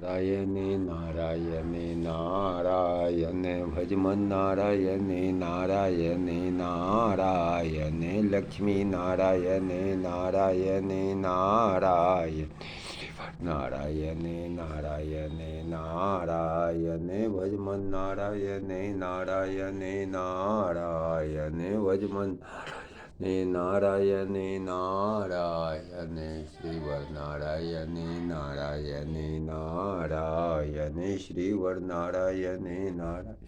नारायणे नारायणे नारायणे भजमन नारायणे नारायणे नारायणे लक्ष्मी नारायणे नारायणे नारायण नारायणे नारायणे नारायणे भजमन नारायणे नारायणे नारायणे भजमन नारायणे नारायणे Shriver नारायणे नारायणे नारायणे Shriver नारायणे नारायणे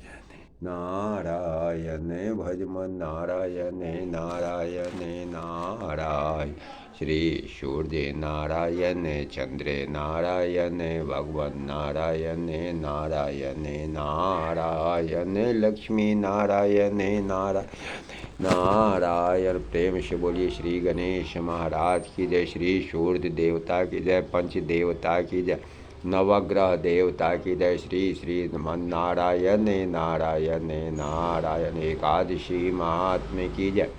नारायणे भजमन नारायणे नारायणे नारायण श्री सूर्य नारायणे चंद्रे नारायणे भगवन नारायणे नारायणे नारायणे लक्ष्मी नारायणे नारायण नारायण। प्रेम से बोलिए श्री गणेश महाराज की जय, श्री सूर्य देवता की जय, पंच देवता की जय, नवग्रह देवता की जय, श्री श्री नारायण नारायण नारायण। एकादशी महात्म्य की जय।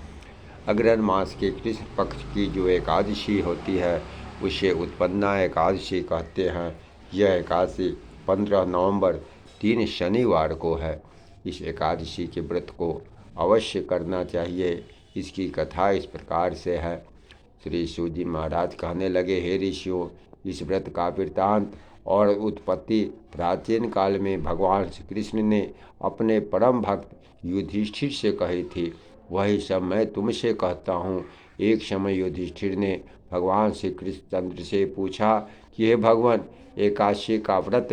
अग्रहण मास के कृष्ण पक्ष की जो एकादशी होती है उसे उत्पन्ना एकादशी कहते हैं। यह एकादशी 15 नवंबर 3 शनिवार को है। इस एकादशी के व्रत को अवश्य करना चाहिए। इसकी कथा इस प्रकार से है। श्री सूजी महाराज कहने लगे, हे ऋषियों, इस व्रत का वृत्तांत और उत्पत्ति प्राचीन काल में भगवान श्री कृष्ण ने अपने परम भक्त युधिष्ठिर से कही थी। वही सब मैं तुमसे कहता हूँ। एक समय युधिष्ठिर ने भगवान श्री कृष्णचंद्र से पूछा कि हे भगवान, एकादशी का व्रत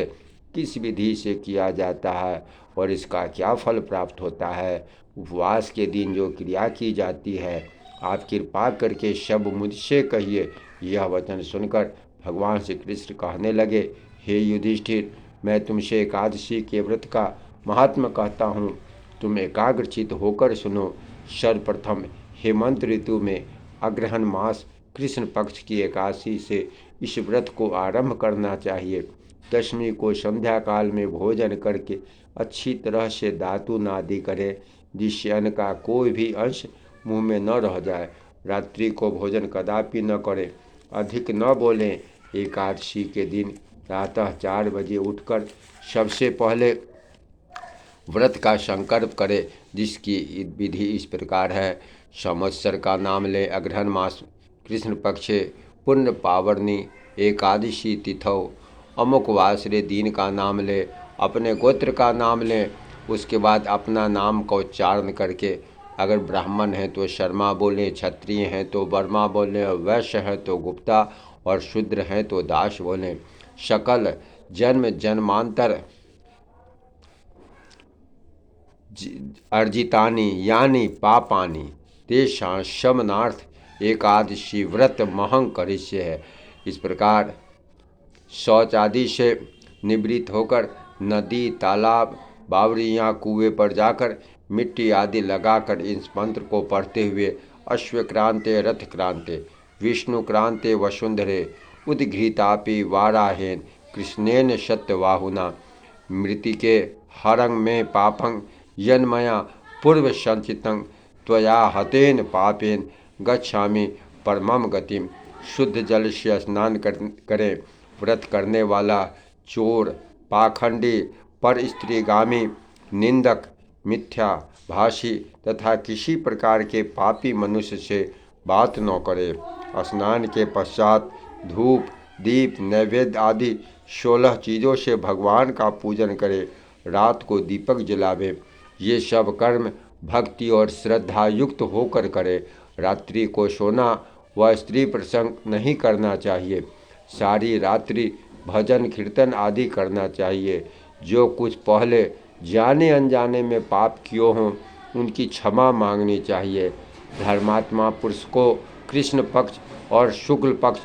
किस विधि से किया जाता है और इसका क्या फल प्राप्त होता है? उपवास के दिन जो क्रिया की जाती है, आप कृपा करके सब मुझसे कहिए। यह वचन सुनकर भगवान श्री कृष्ण कहने लगे, हे युधिष्ठिर, मैं तुमसे एकादशी के व्रत का महात्मा कहता हूँ। तुम एकाग्रचित होकर सुनो। सर्वप्रथम हेमंत ऋतु में अग्रहण मास कृष्ण पक्ष की एकादशी से इस व्रत को आरंभ करना चाहिए। दशमी को संध्या काल में भोजन करके अच्छी तरह से दातून आदि करें, जिससे अन्न का कोई भी अंश मुंह में न रह जाए। रात्रि को भोजन कदापि न करें, अधिक न बोलें। एकादशी के दिन प्रातः 4 बजे उठकर सबसे पहले व्रत का संकल्प करे, जिसकी विधि इस प्रकार है। संवत्सर का नाम ले, अग्रहण मास कृष्ण पक्षे पुण्य पावरनी एकादशी तिथौ। अमुक वासरे दिन का नाम ले, अपने गोत्र का नाम लें, उसके बाद अपना नाम का उच्चारण करके, अगर ब्राह्मण हैं तो शर्मा बोलें, क्षत्रिय हैं तो वर्मा बोलें, वैश्य हैं तो गुप्ता और शूद्र हैं तो दास बोलें। सकल जन्म जन्मांतर अर्जितानि यानि पापानि तेषां शमनार्थ एकादशी व्रत महं करिष्ये है। इस प्रकार शौच आदि से निवृत्त होकर नदी, तालाब, बावड़ी या कुएं पर जाकर मिट्टी आदि लगाकर इस मंत्र को पढ़ते हुए अश्वक्रांते रथक्रांते विष्णुक्रांते वसुंधरे उद्घृतापि वाराहेन कृष्णेन सत्यवाहुना मृतिके हरंग में पापं यन्मया पूर्व संचितं त्वया हतेन पापेन गच्छामि परमम गतिम। शुद्ध जल से स्नान करें। व्रत करने वाला चोर, पाखंडी, पर स्त्रीगामी, निंदक, मिथ्या भाषी तथा किसी प्रकार के पापी मनुष्य से बात न करे। स्नान के पश्चात धूप, दीप, नैवेद्य आदि 16 चीज़ों से भगवान का पूजन करे। रात को दीपक जलावे। ये सब कर्म भक्ति और श्रद्धा युक्त होकर करे। रात्रि को सोना व स्त्री प्रसंग नहीं करना चाहिए। सारी रात्रि भजन कीर्तन आदि करना चाहिए। जो कुछ पहले जाने अनजाने में पाप किए हों उनकी क्षमा मांगनी चाहिए। धर्मात्मा पुरुष को कृष्ण पक्ष और शुक्ल पक्ष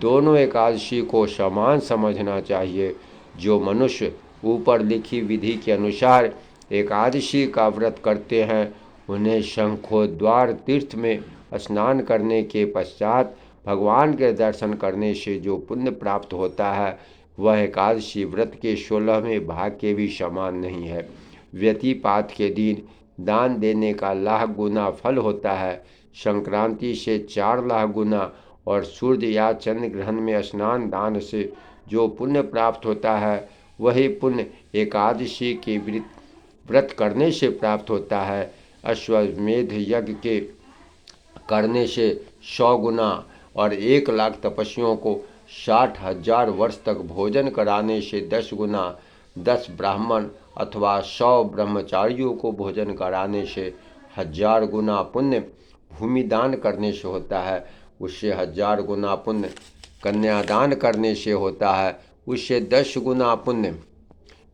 दोनों एकादशी को समान समझना चाहिए। जो मनुष्य ऊपर लिखी विधि के अनुसार एकादशी का व्रत करते हैं, उन्हें शंखोद्वार तीर्थ में स्नान करने के पश्चात भगवान के दर्शन करने से जो पुण्य प्राप्त होता है, वह एकादशी व्रत के 16वें भाग के भी समान नहीं है। व्यतिपात के दिन दान देने का लाख गुना फल होता है। संक्रांति से 4 लाख गुना और सूर्य या चंद्र ग्रहण में स्नान दान से जो पुण्य प्राप्त होता है वही पुण्य एकादशी के व्रत करने से प्राप्त होता है। अश्वमेध यज्ञ के करने से 100 गुना और 1,00,000 तपस्वियों को 60,000 वर्ष तक भोजन कराने से 10 गुना, 10 ब्राह्मण अथवा 100 ब्रह्मचारियों को भोजन कराने से 1000 गुना पुण्य भूमि दान करने से होता है, उससे 1000 गुना पुण्य कन्यादान करने से होता है, उससे 10 गुना पुण्य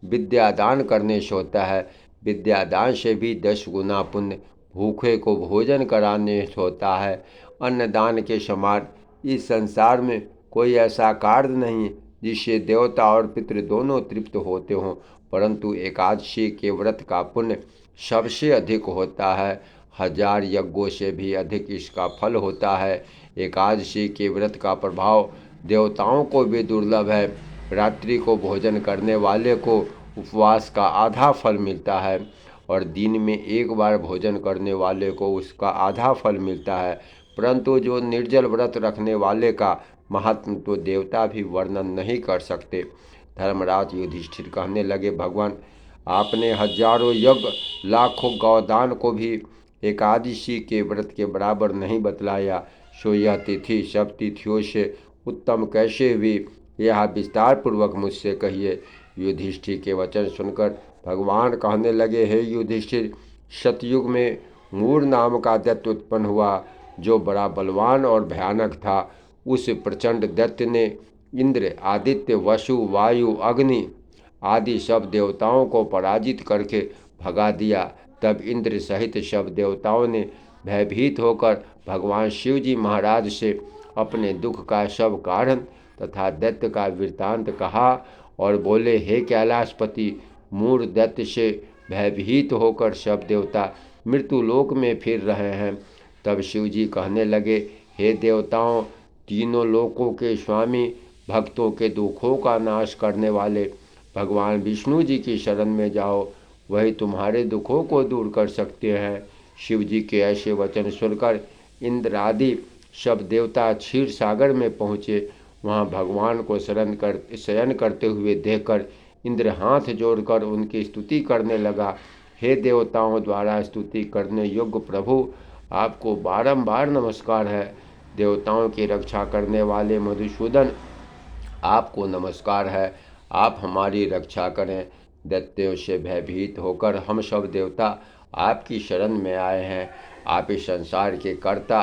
विद्यादान करने से होता है, विद्यादान से भी 10 गुना पुण्य भूखे को भोजन कराने से होता है। अन्नदान के समान इस संसार में कोई ऐसा कार्य नहीं जिससे देवता और पितृ दोनों तृप्त होते हों, परंतु एकादशी के व्रत का पुण्य सबसे अधिक होता है। 1000 यज्ञों से भी अधिक इसका फल होता है। एकादशी के व्रत का प्रभाव देवताओं को भी दुर्लभ है। रात्रि को भोजन करने वाले को उपवास का आधा फल मिलता है और दिन में एक बार भोजन करने वाले को उसका आधा फल मिलता है, परंतु जो निर्जल व्रत रखने वाले का महात्म तो देवता भी वर्णन नहीं कर सकते। धर्मराज युधिष्ठिर कहने लगे, भगवान आपने हजारों यज्ञ लाखों गौदान को भी एकादशी के व्रत के बराबर नहीं बतलाया, सो यह तिथि सब तिथियों से उत्तम कैसे हुई, यह विस्तार पूर्वक मुझसे कहिए। युधिष्ठिर के वचन सुनकर भगवान कहने लगे, हे युधिष्ठिर, सतयुग में मूर नाम का दैत्य उत्पन्न हुआ जो बड़ा बलवान और भयानक था। उस प्रचंड दैत्य ने इंद्र, आदित्य, वसु, वायु, अग्नि आदि सब देवताओं को पराजित करके भगा दिया। तब इंद्र सहित सब देवताओं ने भयभीत होकर भगवान शिव जी महाराज से अपने दुख का सब कारण तथा दैत्य का वृत्तांत कहा और बोले, हे कैलाशपति, मूढ़ दैत्य से भयभीत होकर सब देवता मृत्युलोक में फिर रहे हैं। तब शिव जी कहने लगे, हे देवताओं, तीनों लोकों के स्वामी, भक्तों के दुखों का नाश करने वाले भगवान विष्णु जी की शरण में जाओ, वही तुम्हारे दुखों को दूर कर सकते हैं। शिव जी के ऐसे वचन सुनकर इंद्र आदि सब देवता क्षीर सागर में पहुँचे। वहाँ भगवान को शयन करते हुए देखकर इंद्र हाथ जोड़कर उनकी स्तुति करने लगा। हे देवताओं द्वारा स्तुति करने योग्य प्रभु, आपको बारंबार नमस्कार है। देवताओं की रक्षा करने वाले मधुसूदन, आपको नमस्कार है, आप हमारी रक्षा करें। दैत्यों से भयभीत होकर हम सब देवता आपकी शरण में आए हैं। आप इस संसार के कर्ता,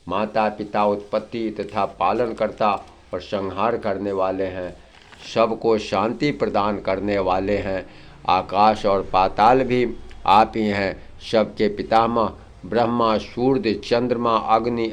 माता पिता, उत्पत्ति तथा पालन करता और संहार करने वाले हैं, सबको शांति प्रदान करने वाले हैं। आकाश और पाताल भी आप ही हैं। सबके पितामह ब्रह्मा, सूर्य, चंद्रमा, अग्नि,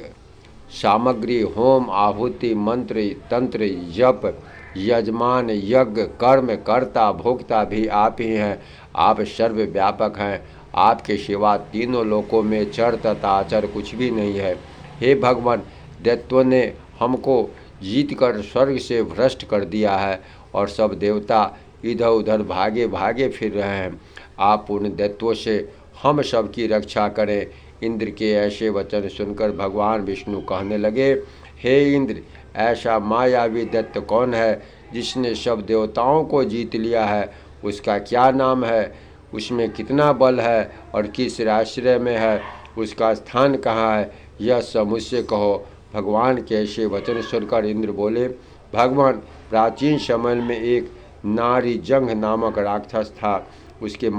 सामग्री, होम, आहुति, मंत्र, तंत्र, जप, यजमान, यज्ञ, कर्म, कर्ता, भोक्ता भी आप ही हैं। आप सर्वव्यापक हैं। आपके सिवा तीनों लोकों में चर तथा अचर कुछ भी नहीं है। हे भगवान, दैत्यों ने हमको जीतकर स्वर्ग से भ्रष्ट कर दिया है और सब देवता इधर उधर भागे भागे फिर रहे हैं। आप उन दैत्यों से हम सब की रक्षा करें। इंद्र के ऐसे वचन सुनकर भगवान विष्णु कहने लगे, हे इंद्र, ऐसा मायावी दैत्य कौन है जिसने सब देवताओं को जीत लिया है? उसका क्या नाम है? उसमें कितना बल है और किस आश्रय में है? उसका स्थान कहाँ है? यह सब मुझसे कहो। भगवान के ऐसे वचन सुनकर इंद्र बोले, भगवान, प्राचीन समय में एक नारीजंघ नामक राक्षस था। उसके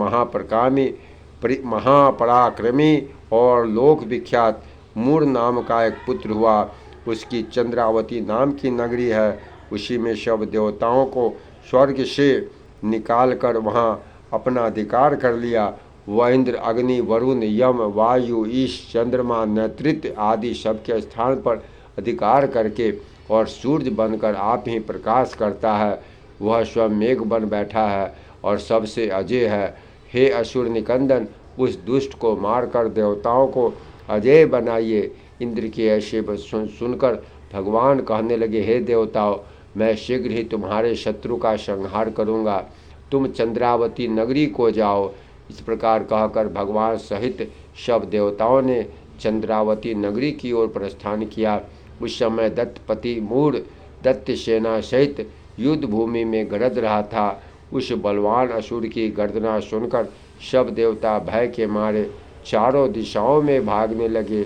महापराक्रमी और लोक विख्यात मूर नाम का एक पुत्र हुआ। उसकी चंद्रावती नाम की नगरी है। उसी में सब देवताओं को स्वर्ग से निकालकर वहाँ अपना अधिकार कर लिया। वह इंद्र, अग्नि, वरुण, यम, वायु, ईश, चंद्रमा, नैतृत्य आदि सबके स्थान पर अधिकार करके और सूर्य बनकर आप ही प्रकाश करता है। वह स्वयं मेघ बन बैठा है और सबसे अजय है। हे असुर निकंदन, उस दुष्ट को मारकर देवताओं को अजय बनाइए। इंद्र के ऐसे सुनकर भगवान कहने लगे, हे देवताओं, मैं शीघ्र ही तुम्हारे शत्रु का संहार करूँगा। तुम चंद्रावती नगरी को जाओ। इस प्रकार कहकर भगवान सहित सब देवताओं ने चंद्रावती नगरी की ओर प्रस्थान किया। उस समय दत्तपति मूढ़ दैत्य सेना सहित युद्ध भूमि में गरज रहा था। उस बलवान असुर की गर्जना सुनकर सब देवता भय के मारे चारों दिशाओं में भागने लगे।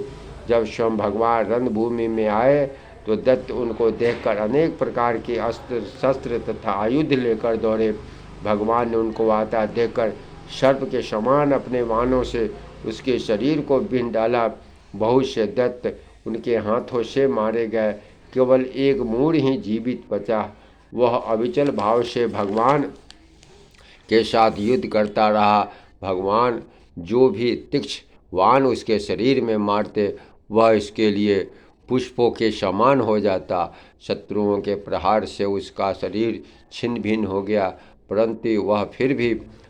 जब स्वयं भगवान रणभूमि में आए तो दत्त उनको देखकर अनेक प्रकार के अस्त्र शस्त्र तथा आयुध लेकर दौड़े। भगवान ने उनको आता देखकर सर्प के समान अपने बाणों से उसके शरीर को बीन डाला। बहुत से दैत्य उनके हाथों से मारे गए, केवल एक मूढ़ ही जीवित बचा। वह अविचल भाव से भगवान के साथ युद्ध करता रहा। भगवान जो भी तीक्ष्ण बाण उसके शरीर में मारते वह इसके लिए पुष्पों के समान हो जाता। शत्रुओं के प्रहार से उसका शरीर छिन्न भिन्न हो गया, परंतु वह फिर भी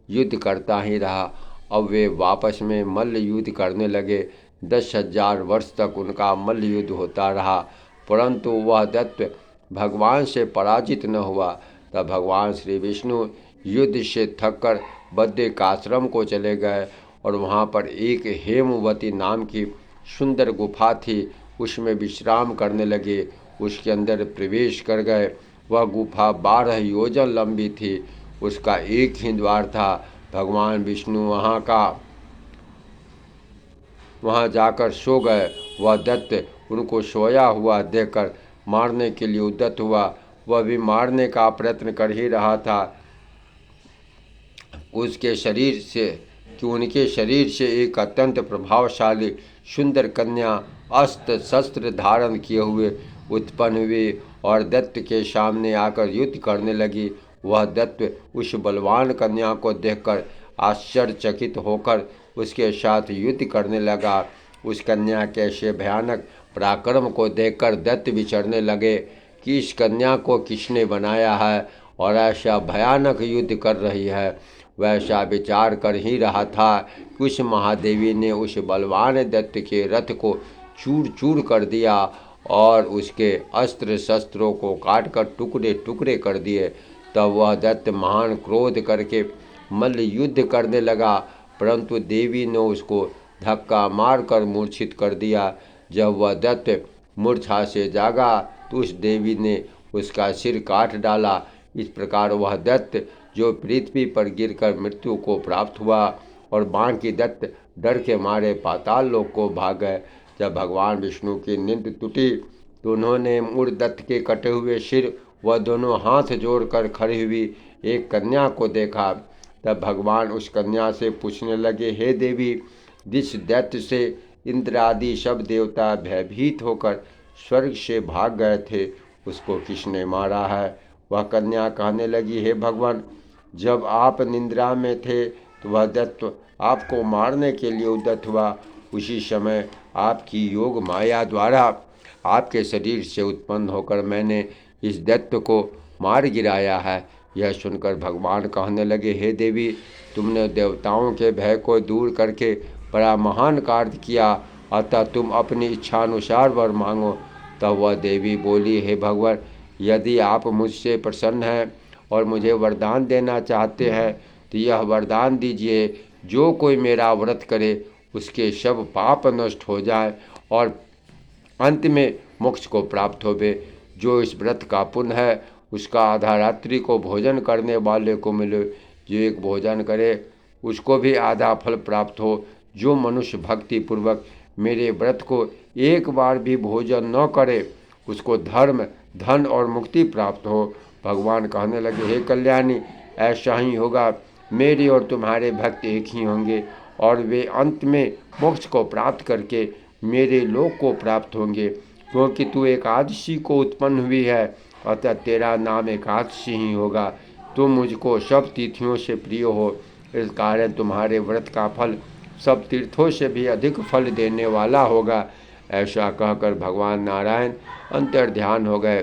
युद्ध करता ही रहा। अब वे वापस में मल्ल युद्ध करने लगे। 10,000 वर्ष तक उनका मल्ल युद्ध होता रहा, परंतु वह दैत्य भगवान से पराजित न हुआ। तब भगवान श्री विष्णु युद्ध से थककर बद्रिकाश्रम को चले गए और वहाँ पर एक हेमवती नाम की सुंदर गुफा थी, उसमें विश्राम करने लगे। उसके अंदर प्रवेश कर गए। वह गुफा 12 योजन लंबी थी, उसका एक ही द्वार था। भगवान विष्णु वहाँ जाकर सो गए। वह दैत्य उनको सोया हुआ देखकर मारने के लिए उद्यत हुआ। वह भी मारने का प्रयत्न कर ही रहा था उनके शरीर से एक अत्यंत प्रभावशाली सुंदर कन्या अस्त्र शस्त्र धारण किए हुए उत्पन्न हुई और दैत्य के सामने आकर युद्ध करने लगी। वह दैत्य उस बलवान कन्या को देखकर आश्चर्यचकित होकर उसके साथ युद्ध करने लगा। उस कन्या के ऐसे भयानक पराक्रम को देखकर दैत्य विचरने लगे कि इस कन्या को किसने बनाया है और ऐसा भयानक युद्ध कर रही है। वैसा विचार कर ही रहा था कि उस महादेवी ने उस बलवान दैत्य के रथ को चूर चूर कर दिया और उसके अस्त्र शस्त्रों को काटकर टुकड़े टुकड़े कर दिए। तब वह दैत्य महान क्रोध करके मल्ल युद्ध करने लगा, परंतु देवी ने उसको धक्का मारकर मूर्छित कर दिया। जब वह दैत्य मूर्छा से जागा तो उस देवी ने उसका सिर काट डाला। इस प्रकार वह दैत्य जो पृथ्वी पर गिरकर मृत्यु को प्राप्त हुआ और बाकी दैत्य डर के मारे पाताल लोक को भाग गए। जब भगवान विष्णु की नींद टूटी तो उन्होंने मूढ़ दैत्य के कटे हुए सिर व दोनों हाथ जोड़कर खड़ी हुई एक कन्या को देखा। तब भगवान उस कन्या से पूछने लगे, हे देवी, जिस दैत्य से इंद्र आदि सब देवता भयभीत होकर स्वर्ग से भाग गए थे उसको किसने मारा है? वह कन्या कहने लगी, हे भगवान, जब आप निद्रा में थे तो वह दैत्य आपको मारने के लिए उद्यत हुआ। उसी समय आपकी योग माया द्वारा आपके शरीर से उत्पन्न होकर मैंने इस दैत्य को मार गिराया है। यह सुनकर भगवान कहने लगे, हे देवी, तुमने देवताओं के भय को दूर करके बड़ा महान कार्य किया, अतः तुम अपनी इच्छानुसार वर मांगो। तब वह देवी बोली, हे भगवान, यदि आप मुझसे प्रसन्न हैं और मुझे वरदान देना चाहते हैं तो यह वरदान दीजिए, जो कोई मेरा व्रत करे उसके सब पाप नष्ट हो जाए और अंत में मोक्ष को प्राप्त होवे। जो इस व्रत का पुण्य है उसका आधा रात्रि को भोजन करने वाले को मिले। जो एक भोजन करे उसको भी आधा फल प्राप्त हो। जो मनुष्य भक्ति पूर्वक मेरे व्रत को एक बार भी भोजन न करे उसको धर्म धन और मुक्ति प्राप्त हो। भगवान कहने लगे, हे कल्याणी, ऐसा ही होगा। मेरे और तुम्हारे भक्त एक ही होंगे और वे अंत में मोक्ष को प्राप्त करके मेरे लोक को प्राप्त होंगे। क्योंकि तू एकादशी को उत्पन्न हुई है अतः तेरा नाम एकादशी ही होगा। तुम मुझको सब तिथियों से प्रिय हो, इस कारण तुम्हारे व्रत का फल सब तीर्थों से भी अधिक फल देने वाला होगा। ऐसा कहकर भगवान नारायण अंतर्ध्यान हो गए।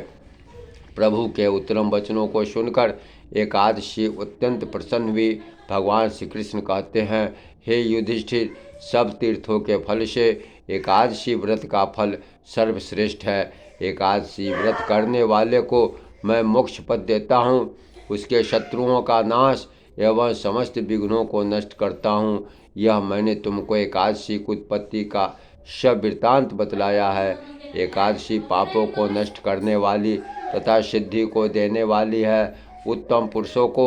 प्रभु के उत्तम वचनों को सुनकर एकादशी अत्यंत प्रसन्न हुई। भगवान श्री कृष्ण कहते हैं, हे युधिष्ठिर, सब तीर्थों के फल से एकादशी व्रत का फल सर्वश्रेष्ठ है। एकादशी व्रत करने वाले को मैं मोक्ष पद देता हूँ, उसके शत्रुओं का नाश एवं समस्त विघ्नों को नष्ट करता हूँ। यह मैंने तुमको एकादशी की उत्पत्ति का सब वृत्तांत बतलाया है। एकादशी पापों को नष्ट करने वाली तथा सिद्धि को देने वाली है। उत्तम पुरुषों को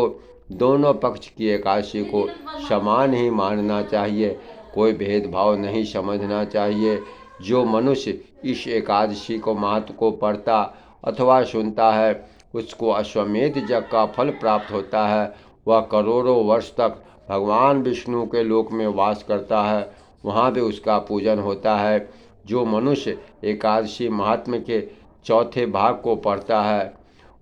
दोनों पक्ष की एकादशी को समान ही मानना चाहिए, कोई भेदभाव नहीं समझना चाहिए। जो मनुष्य इस एकादशी को महत्व को पढ़ता अथवा सुनता है उसको अश्वमेध यज्ञ का फल प्राप्त होता है। वह करोड़ों वर्ष तक भगवान विष्णु के लोक में वास करता है, वहाँ भी उसका पूजन होता है। जो मनुष्य एकादशी महात्म्य के चौथे भाग को पढ़ता है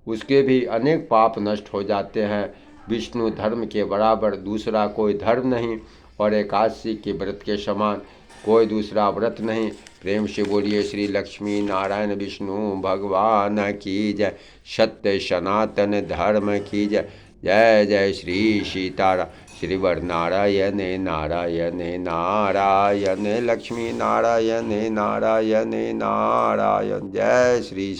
उसके भी अनेक पाप नष्ट हो जाते हैं। विष्णु धर्म के बराबर दूसरा कोई धर्म नहीं और एकादशी के व्रत के समान कोई दूसरा व्रत नहीं। प्रेम से बोलिए श्री लक्ष्मी नारायण विष्णु भगवान की जय। सत्य सनातन धर्म की जय। जय जय श्री सीताराम। श्री वर नारायण नारायण नारायण लक्ष्मी नारायण नारायण नारायण। जय श्री